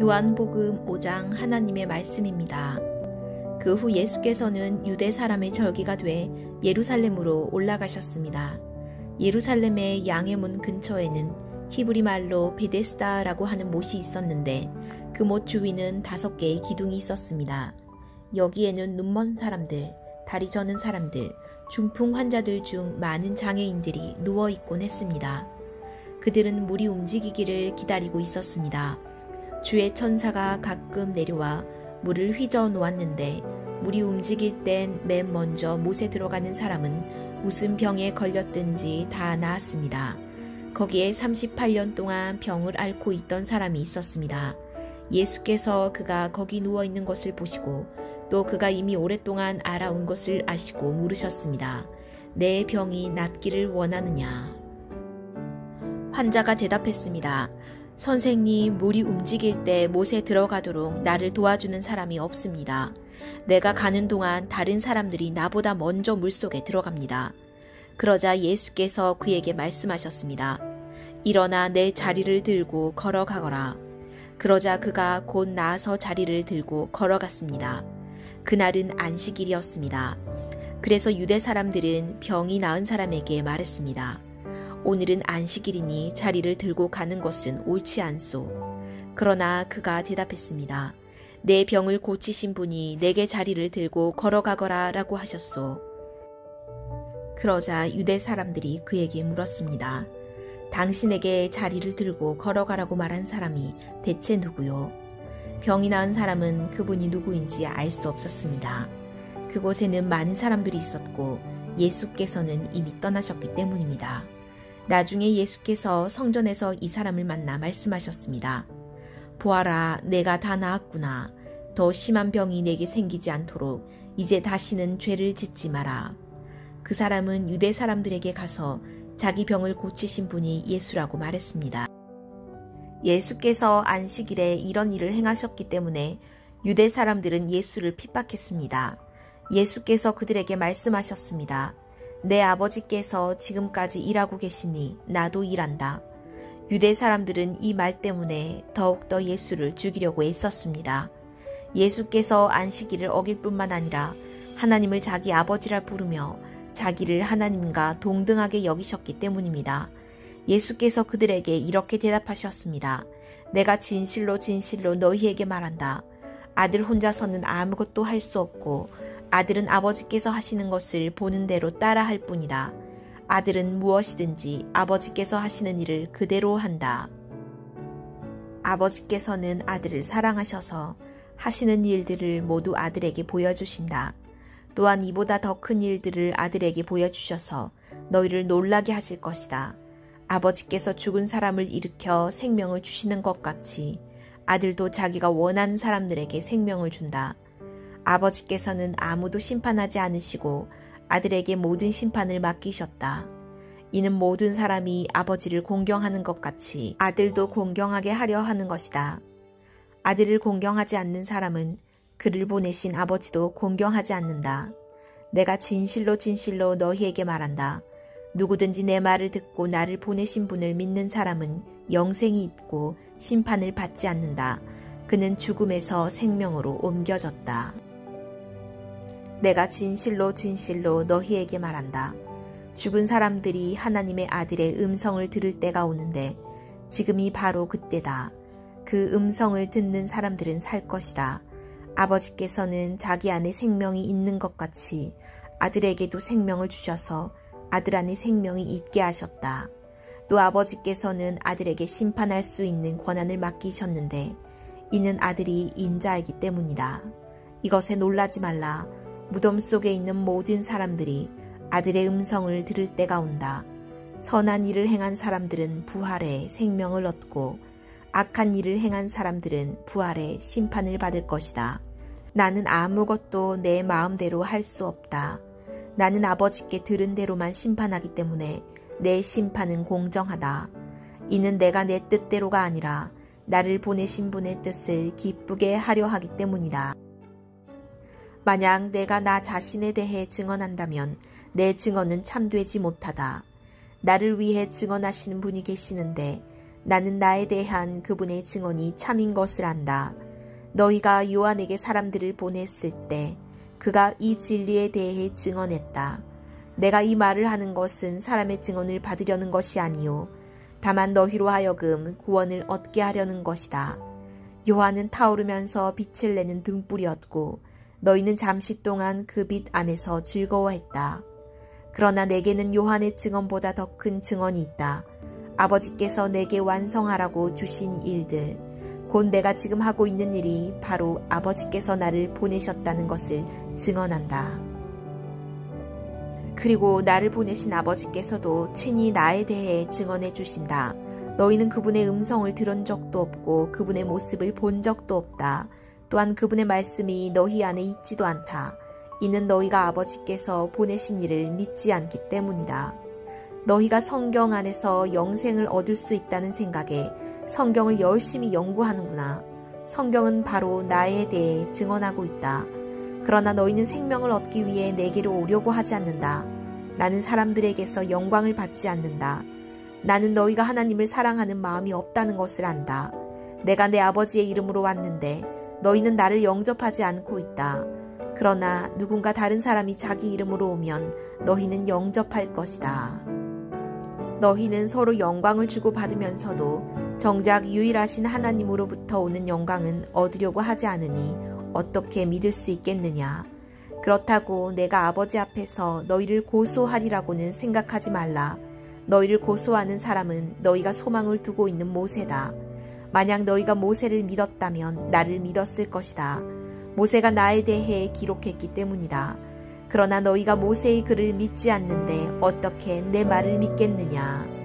요한복음 5장 하나님의 말씀입니다. 그 후 예수께서는 유대 사람의 절기가 돼 예루살렘으로 올라가셨습니다. 예루살렘의 양의 문 근처에는 히브리 말로 베데스다라고 하는 못이 있었는데 그 못 주위는 5개의 기둥이 있었습니다. 여기에는 눈먼 사람들, 다리 저는 사람들, 중풍 환자들 중 많은 장애인들이 누워있곤 했습니다. 그들은 물이 움직이기를 기다리고 있었습니다. 주의 천사가 가끔 내려와 물을 휘저어 놓았는데 물이 움직일 땐 맨 먼저 못에 들어가는 사람은 무슨 병에 걸렸든지 다 나았습니다. 거기에 38년 동안 병을 앓고 있던 사람이 있었습니다. 예수께서 그가 거기 누워있는 것을 보시고 또 그가 이미 오랫동안 알아온 것을 아시고 물으셨습니다. 내 병이 낫기를 원하느냐? 환자가 대답했습니다. 선생님, 물이 움직일 때 못에 들어가도록 나를 도와주는 사람이 없습니다. 내가 가는 동안 다른 사람들이 나보다 먼저 물속에 들어갑니다. 그러자 예수께서 그에게 말씀하셨습니다. 일어나 내 자리를 들고 걸어가거라. 그러자 그가 곧 나아서 자리를 들고 걸어갔습니다. 그날은 안식일이었습니다. 그래서 유대 사람들은 병이 나은 사람에게 말했습니다. 오늘은 안식일이니 자리를 들고 가는 것은 옳지 않소. 그러나 그가 대답했습니다. 내 병을 고치신 분이 내게 자리를 들고 걸어가거라 라고 하셨소. 그러자 유대 사람들이 그에게 물었습니다. 당신에게 자리를 들고 걸어가라고 말한 사람이 대체 누구요? 병이 나은 사람은 그분이 누구인지 알 수 없었습니다. 그곳에는 많은 사람들이 있었고 예수께서는 이미 떠나셨기 때문입니다. 나중에 예수께서 성전에서 이 사람을 만나 말씀하셨습니다. 보아라, 내가 다 나았구나. 더 심한 병이 내게 생기지 않도록 이제 다시는 죄를 짓지 마라. 그 사람은 유대 사람들에게 가서 자기 병을 고치신 분이 예수라고 말했습니다. 예수께서 안식일에 이런 일을 행하셨기 때문에 유대 사람들은 예수를 핍박했습니다. 예수께서 그들에게 말씀하셨습니다. 내 아버지께서 지금까지 일하고 계시니 나도 일한다. 유대 사람들은 이 말 때문에 더욱더 예수를 죽이려고 애썼습니다. 예수께서 안식일을 어길 뿐만 아니라 하나님을 자기 아버지라 부르며 자기를 하나님과 동등하게 여기셨기 때문입니다. 예수께서 그들에게 이렇게 대답하셨습니다. 내가 진실로 진실로 너희에게 말한다. 아들 혼자서는 아무것도 할 수 없고 아들은 아버지께서 하시는 것을 보는 대로 따라 할 뿐이다. 아들은 무엇이든지 아버지께서 하시는 일을 그대로 한다. 아버지께서는 아들을 사랑하셔서 하시는 일들을 모두 아들에게 보여주신다. 또한 이보다 더 큰 일들을 아들에게 보여주셔서 너희를 놀라게 하실 것이다. 아버지께서 죽은 사람을 일으켜 생명을 주시는 것 같이 아들도 자기가 원하는 사람들에게 생명을 준다. 아버지께서는 아무도 심판하지 않으시고 아들에게 모든 심판을 맡기셨다. 이는 모든 사람이 아버지를 공경하는 것 같이 아들도 공경하게 하려 하는 것이다. 아들을 공경하지 않는 사람은 그를 보내신 아버지도 공경하지 않는다. 내가 진실로 진실로 너희에게 말한다. 누구든지 내 말을 듣고 나를 보내신 분을 믿는 사람은 영생이 있고 심판을 받지 않는다. 그는 죽음에서 생명으로 옮겨졌다. 내가 진실로 진실로 너희에게 말한다. 죽은 사람들이 하나님의 아들의 음성을 들을 때가 오는데 지금이 바로 그때다. 그 음성을 듣는 사람들은 살 것이다. 아버지께서는 자기 안에 생명이 있는 것 같이 아들에게도 생명을 주셔서 아들 안에 생명이 있게 하셨다. 또 아버지께서는 아들에게 심판할 수 있는 권한을 맡기셨는데 이는 아들이 인자이기 때문이다. 이것에 놀라지 말라. 무덤 속에 있는 모든 사람들이 아들의 음성을 들을 때가 온다. 선한 일을 행한 사람들은 부활에 생명을 얻고 악한 일을 행한 사람들은 부활에 심판을 받을 것이다. 나는 아무것도 내 마음대로 할 수 없다. 나는 아버지께 들은 대로만 심판하기 때문에 내 심판은 공정하다. 이는 내가 내 뜻대로가 아니라 나를 보내신 분의 뜻을 기쁘게 하려 하기 때문이다. 만약 내가 나 자신에 대해 증언한다면 내 증언은 참되지 못하다. 나를 위해 증언하시는 분이 계시는데 나는 나에 대한 그분의 증언이 참인 것을 안다. 너희가 요한에게 사람들을 보냈을 때 그가 이 진리에 대해 증언했다. 내가 이 말을 하는 것은 사람의 증언을 받으려는 것이 아니요 다만 너희로 하여금 구원을 얻게 하려는 것이다. 요한은 타오르면서 빛을 내는 등불이었고 너희는 잠시 동안 그 빛 안에서 즐거워했다. 그러나 내게는 요한의 증언보다 더 큰 증언이 있다. 아버지께서 내게 완성하라고 주신 일들, 곧 내가 지금 하고 있는 일이 바로 아버지께서 나를 보내셨다는 것을 증언한다. 그리고 나를 보내신 아버지께서도 친히 나에 대해 증언해 주신다. 너희는 그분의 음성을 들은 적도 없고 그분의 모습을 본 적도 없다. 또한 그분의 말씀이 너희 안에 있지도 않다. 이는 너희가 아버지께서 보내신 이를 믿지 않기 때문이다. 너희가 성경 안에서 영생을 얻을 수 있다는 생각에 성경을 열심히 연구하는구나. 성경은 바로 나에 대해 증언하고 있다. 그러나 너희는 생명을 얻기 위해 내게로 오려고 하지 않는다. 나는 사람들에게서 영광을 받지 않는다. 나는 너희가 하나님을 사랑하는 마음이 없다는 것을 안다. 내가 내 아버지의 이름으로 왔는데 너희는 나를 영접하지 않고 있다. 그러나 누군가 다른 사람이 자기 이름으로 오면 너희는 영접할 것이다. 너희는 서로 영광을 주고받으면서도 정작 유일하신 하나님으로부터 오는 영광은 얻으려고 하지 않으니 어떻게 믿을 수 있겠느냐. 그렇다고 내가 아버지 앞에서 너희를 고소하리라고는 생각하지 말라. 너희를 고소하는 사람은 너희가 소망을 두고 있는 모세다. 만약 너희가 모세를 믿었다면 나를 믿었을 것이다. 모세가 나에 대해 기록했기 때문이다. 그러나 너희가 모세의 글을 믿지 않는데 어떻게 내 말을 믿겠느냐.